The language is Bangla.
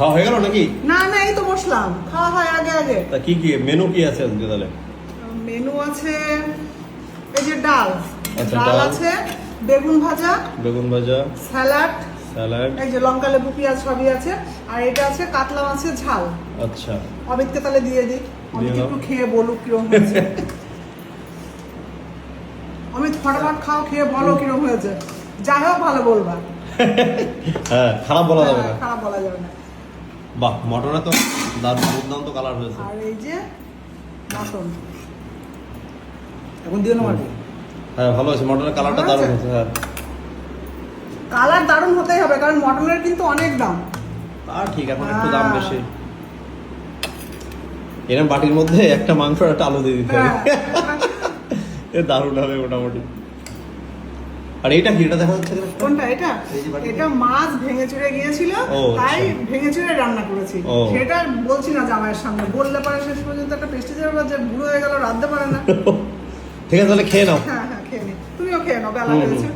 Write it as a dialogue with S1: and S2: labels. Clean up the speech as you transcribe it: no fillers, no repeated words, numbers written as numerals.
S1: খাওয়া হয়ে গেল নাকি?
S2: না না, এই তো বসলাম, খাওয়া হয় আগে আগে।
S1: তা কি কি মেনু কি আছে আজকে তাহলে?
S2: মেনু আছে এই যে ডাল,
S1: আচ্ছা,
S2: ডাল
S1: ডাল।
S2: আছে, বেগুন ভাজা,
S1: বেগুন ভাজা,
S2: স্যালাড,
S1: স্যালাড,
S2: এই যে লঙ্কা লেবু পেঁয়াজ সবই আছে। আর এটা আছে কাতলা মাছের ঝাল।
S1: আচ্ছা
S2: অমিতকে তাহলে দিয়ে দিই, অমিত
S1: দাও।
S2: একটু খেয়ে বলুক কিরম হয়েছে। অমিত ফটাফট খাও, খেয়ে বলো কিরম হয়েছে। যাই হোক ভালো বলবা।
S1: হ্যাঁ, খারাপ বলা যাবে না।
S2: হ্যাঁ, খারাপ বলা যাবে না।
S1: বাহ, মটনে তো দুর্দান্ত কালার হয়েছে।
S2: আর এই যে মটন, এখন দিয়ে নেওয়া
S1: হ্যাঁ, ভালো আছে, মটনের কালারটা
S2: ভালো আছে?
S1: দারুণ হয়েছে। হ্যাঁ,
S2: কালার দারুণ হতেই হবে, কারণ মটনের কিন্তু অনেক দাম।
S1: আর ঠিক, এখন একটু দাম বেশি। এরকম বাটির মধ্যে একটা মাংস আর একটা আলু দিয়ে দিতে হবে। এ দারুণ হবে মোটামুটি। আর এইটা কি, এটা দেখা যাচ্ছে না?
S2: কোনটা এটা?
S1: এই যে বাটিতে?
S2: এটা মাছ ভেঙে চুরে গিয়েছিল,
S1: ও,
S2: তাই
S1: আচ্ছা।
S2: ভেঙে চুরে রান্না করেছি।
S1: ও।
S2: সেটা বলছি না জামাইয়ের সামনে, বললে পরে শেষ পর্যন্ত একটা পেস্টি যাবে যে বুড়ো হয়ে গেল, রাঁধতে পারে না।
S1: ঠিক আছে, তাহলে খেয়ে নাও।
S2: হ্যাঁ হ্যাঁ, খেয়ে নি, তুমিও খেয়ে নাও, বেলা
S1: হুম,
S2: হয়েছে।